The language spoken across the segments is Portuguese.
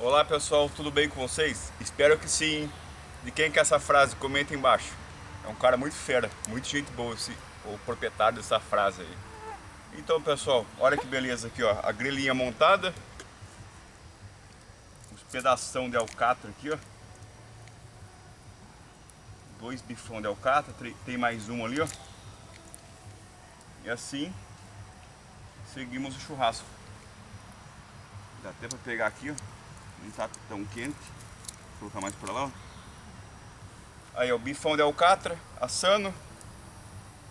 Olá pessoal, tudo bem com vocês? Espero que sim. De quem que é essa frase? Comenta embaixo. É um cara muito fera, muito gente boa o proprietário dessa frase aí. Então pessoal, olha que beleza aqui, ó, a grelhinha montada, uns pedação de alcatra aqui, ó, dois bifão de alcatra, tem mais um ali, ó, e assim seguimos o churrasco. Dá até pra pegar aqui, ó, não tá tão quente, vou colocar mais pra lá, ó. Aí ó, o bifão de alcatra, assando,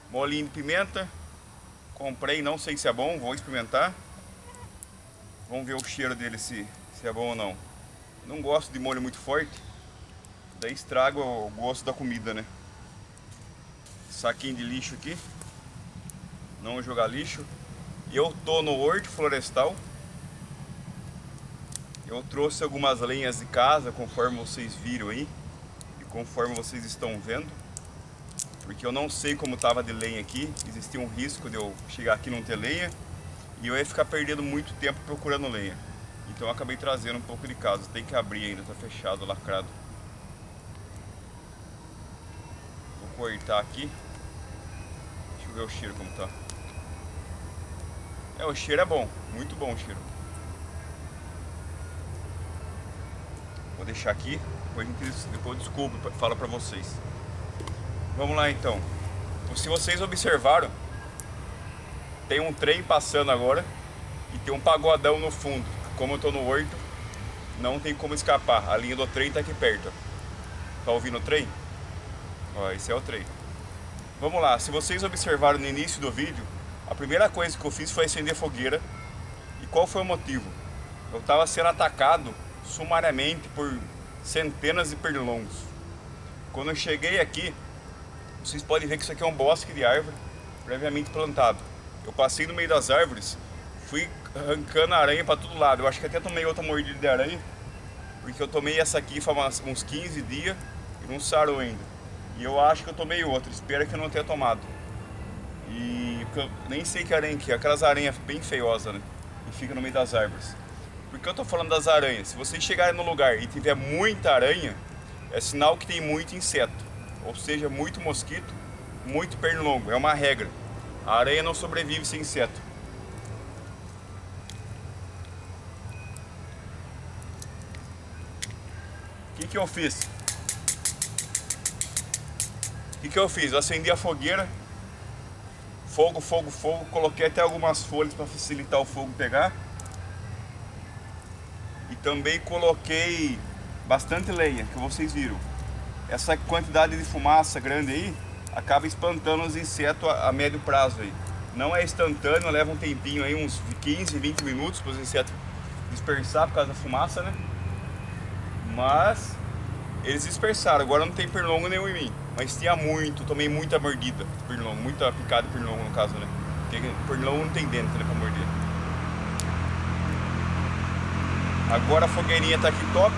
molinho de pimenta. Comprei, não sei se é bom, vou experimentar. Vamos ver o cheiro dele se é bom ou não. Não gosto de molho muito forte, daí estraga o gosto da comida, né? Saquinho de lixo aqui, não jogar lixo. Eu tô no horto florestal. Eu trouxe algumas lenhas de casa, conforme vocês viram aí e conforme vocês estão vendo, porque eu não sei como tava de lenha aqui. Existia um risco de eu chegar aqui e não ter lenha e eu ia ficar perdendo muito tempo procurando lenha. Então eu acabei trazendo um pouco de casa. Tem que abrir ainda, tá fechado, lacrado. Vou cortar aqui. Deixa eu ver o cheiro como tá. O cheiro é bom, muito bom o cheiro. Vou deixar aqui, depois eu descubro, falo pra vocês. Vamos lá então. Se vocês observaram, tem um trem passando agora e tem um pagodão no fundo. Como eu tô no horto, não tem como escapar. A linha do trem tá aqui perto. Tá ouvindo o trem? Ó, esse é o trem. Vamos lá, se vocês observaram no início do vídeo, a primeira coisa que eu fiz foi acender fogueira. E qual foi o motivo? Eu estava sendo atacado sumariamente por centenas de pernilongos. Quando eu cheguei aqui, vocês podem ver que isso aqui é um bosque de árvore previamente plantado. Eu passei no meio das árvores, fui arrancando aranha para todo lado. Eu acho que até tomei outra mordida de aranha, porque eu tomei essa aqui faz uns 15 dias e não sarou ainda. E eu acho que eu tomei outra, espero que eu não tenha tomado. E eu nem sei que aranha que é, aquelas aranhas bem feiosas, né? E fica no meio das árvores. Por que eu tô falando das aranhas? Se vocês chegarem no lugar e tiver muita aranha, é sinal que tem muito inseto. Ou seja, muito mosquito, muito pernilongo. É uma regra. A aranha não sobrevive sem inseto. O que eu fiz? O que eu fiz? Eu acendi a fogueira. Fogo, fogo, fogo. Coloquei até algumas folhas para facilitar o fogo pegar. E também coloquei bastante lenha, que vocês viram. Essa quantidade de fumaça grande aí acaba espantando os insetos a médio prazo aí. Não é instantâneo, leva um tempinho aí, uns 15, 20 minutos para os insetos dispersar por causa da fumaça, né? Mas eles dispersaram, agora não tem pernilongo nenhum em mim. Mas tinha muito, tomei muita mordida de pernilongo, muita picada de pernilongo no caso, né? Porque pernilongo não tem dente, né, pra morder. Agora a fogueirinha tá aqui top,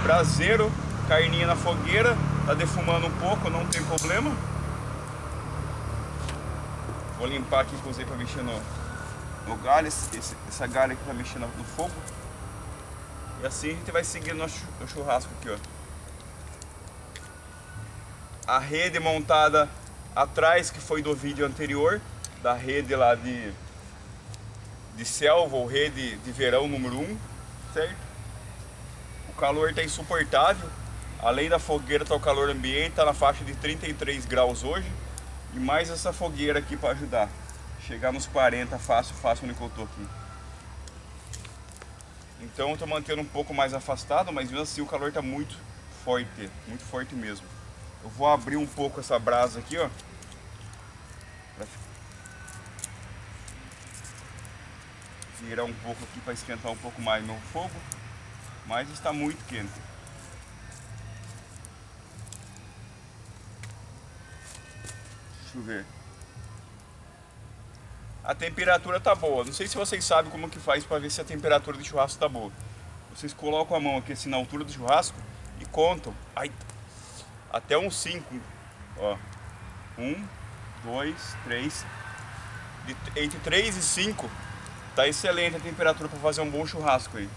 braseiro, carninha na fogueira, tá defumando um pouco, não tem problema. Vou limpar aqui que eu usei pra mexer no galho, essa galha aqui pra mexer no fogo. E assim a gente vai seguir no churrasco aqui, ó. A rede montada atrás, que foi do vídeo anterior, da rede lá de selva ou rede de verão número 1, certo? O calor tá insuportável, além da fogueira tá o calor ambiente, tá na faixa de 33 graus hoje, e mais essa fogueira aqui para ajudar, chegar nos 40 fácil onde eu tô aqui. Então eu tô mantendo um pouco mais afastado, mas mesmo assim o calor tá muito forte mesmo. Eu vou abrir um pouco essa brasa aqui, ó. Virar um pouco aqui para esquentar um pouco mais meu fogo. Mas está muito quente. Deixa eu ver. A temperatura tá boa. Não sei se vocês sabem como que faz para ver se a temperatura do churrasco tá boa. Vocês colocam a mão aqui assim na altura do churrasco e contam. Ai, até uns 5, ó, 1, 2, 3, entre 3 e 5, tá excelente a temperatura para fazer um bom churrasco aí.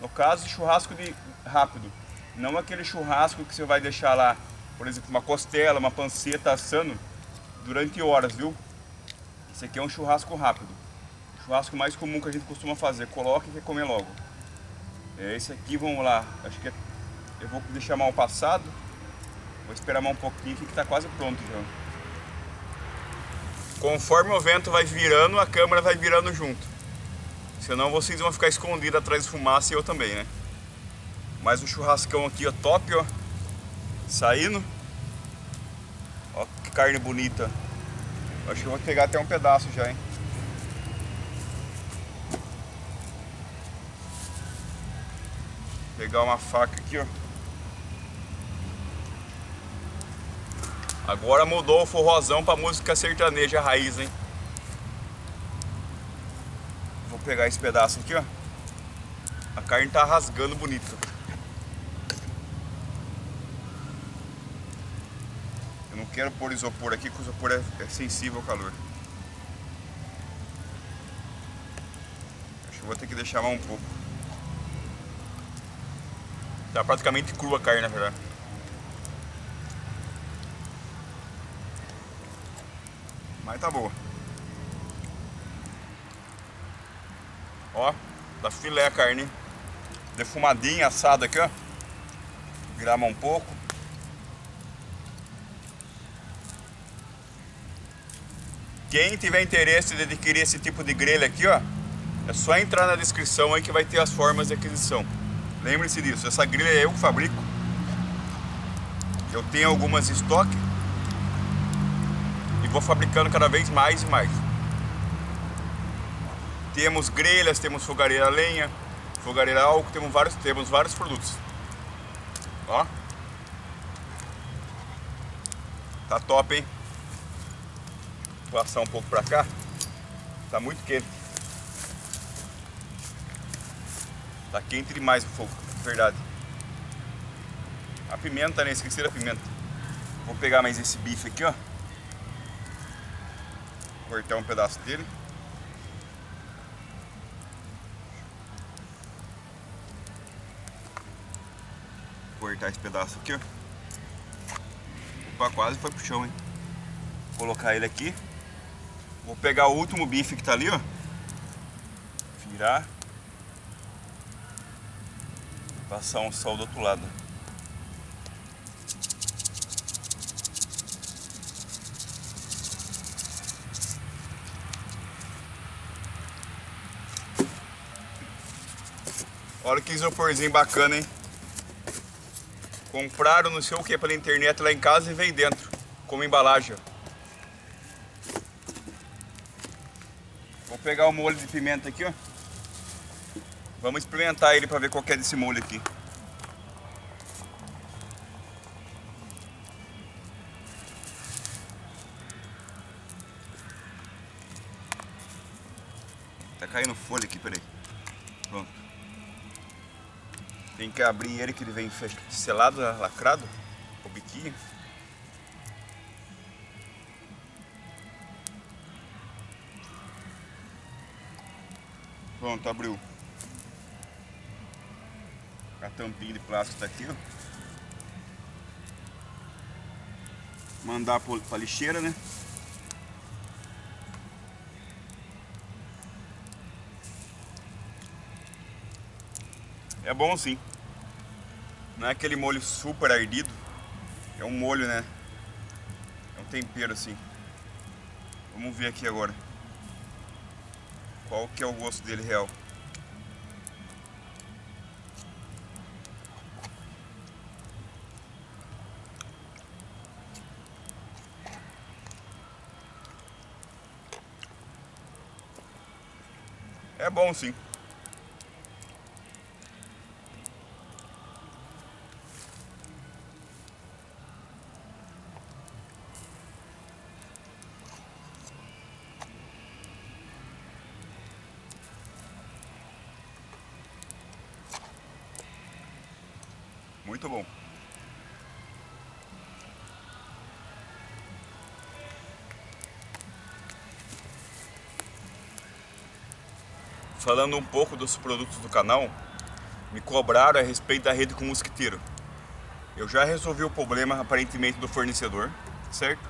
No caso, churrasco de rápido. Não aquele churrasco que você vai deixar lá, por exemplo, uma costela, uma panceta assando durante horas, viu? Esse aqui é um churrasco rápido. O churrasco mais comum que a gente costuma fazer. Coloca e quer comer logo. Esse aqui, vamos lá. Acho que eu vou deixar mal passado. Vou esperar mais um pouquinho aqui que tá quase pronto já. Conforme o vento vai virando, a câmera vai virando junto. Senão vocês vão ficar escondidos atrás de fumaça e eu também, né? Mais um churrascão aqui, ó, top, ó. Saindo. Ó que carne bonita. Acho que eu vou pegar até um pedaço já, hein? Pegar uma faca aqui, ó. Agora mudou o forrozão pra música sertaneja raiz, hein? Vou pegar esse pedaço aqui, ó. A carne tá rasgando bonito. Eu não quero pôr isopor aqui, porque o isopor é sensível ao calor. Acho que eu vou ter que deixar mais um pouco. Tá praticamente crua a carne, na verdade. Mas tá boa. Ó, tá filé a carne. Defumadinha, assada aqui, ó. Grama um pouco. Quem tiver interesse de adquirir esse tipo de grelha aqui, ó, é só entrar na descrição aí que vai ter as formas de aquisição. Lembre-se disso, essa grelha é eu que fabrico. Eu tenho algumas em estoque. E vou fabricando cada vez mais e mais. Temos grelhas, temos fogareira a lenha, fogareira a álcool, temos vários produtos. Ó. Tá top, hein? Vou passar um pouco pra cá. Tá muito quente. Tá quente demais o fogo, verdade. A pimenta, né? Esqueci da pimenta. Vou pegar mais esse bife aqui, ó. Cortar um pedaço dele. Cortar esse pedaço aqui, ó. Opa, quase foi pro chão, hein? Vou colocar ele aqui. Vou pegar o último bife que tá ali, ó. Virar. Passar um sol do outro lado. Olha que isoporzinho bacana, hein? Compraram não sei o que pela internet lá em casa e veio dentro, como embalagem. Vou pegar o molho de pimenta aqui, ó. Vamos experimentar ele para ver qual que é desse molho aqui. Tá caindo folha aqui, peraí. Pronto. Tem que abrir ele que ele vem selado, lacrado, o biquinho. Pronto, abriu. A tampinha de plástico tá aqui, ó. Mandar pra lixeira, né? É bom sim. Não é aquele molho super ardido. É um molho, né? É um tempero assim. Vamos ver aqui agora. Qual que é o gosto dele real. É bom sim. Muito bom. Falando um pouco dos produtos do canal, me cobraram a respeito da rede com mosquiteiro. Eu já resolvi o problema aparentemente do fornecedor, certo?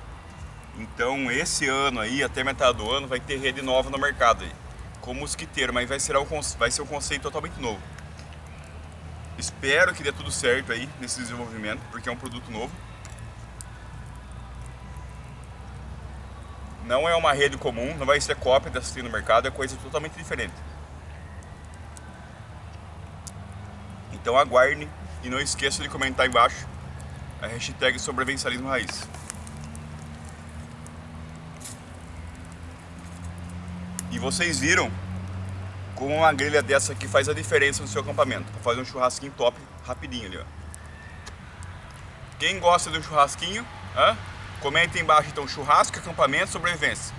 Então esse ano aí, até metade do ano, vai ter rede nova no mercado aí, com mosquiteiro, mas vai ser um conceito totalmente novo. Espero que dê tudo certo aí nesse desenvolvimento, porque é um produto novo. Não é uma rede comum, não vai ser cópia dessa que tem no mercado, é coisa totalmente diferente. Então aguarde e não esqueça de comentar embaixo a hashtag Sobrevivencialismo Raiz. E vocês viram como uma grelha dessa aqui faz a diferença no seu acampamento, para fazer um churrasquinho top rapidinho ali, ó. Quem gosta do churrasquinho, comenta aí embaixo então, churrasco, acampamento, sobrevivência.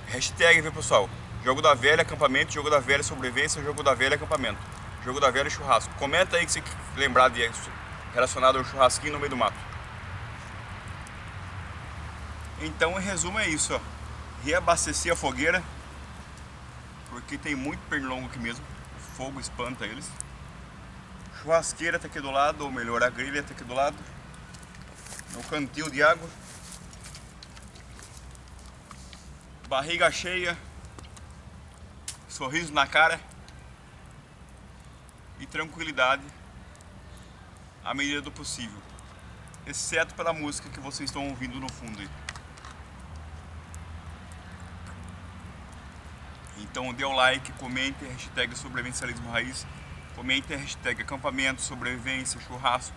Hashtag, viu pessoal? Jogo da velha, acampamento, jogo da velha, sobrevivência, jogo da velha, acampamento. Jogo da velha, churrasco. Comenta aí que você lembrar de relacionado ao churrasquinho no meio do mato. Então, em resumo, é isso, ó. Reabastecer a fogueira, porque tem muito pernilongo aqui mesmo. O fogo espanta eles. Churrasqueira tá aqui do lado, ou melhor, a grelha tá aqui do lado. No cantil de água. Barriga cheia. Sorriso na cara. E tranquilidade à medida do possível, exceto pela música que vocês estão ouvindo no fundo aí. Então dê o like, comente, hashtag Sobrevivencialismo Raiz, comente a hashtag acampamento, sobrevivência, churrasco,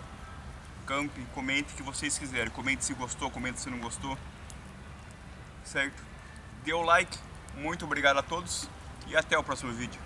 camping, comente o que vocês quiserem, comente se gostou, comente se não gostou, certo? Dê o like, muito obrigado a todos e até o próximo vídeo.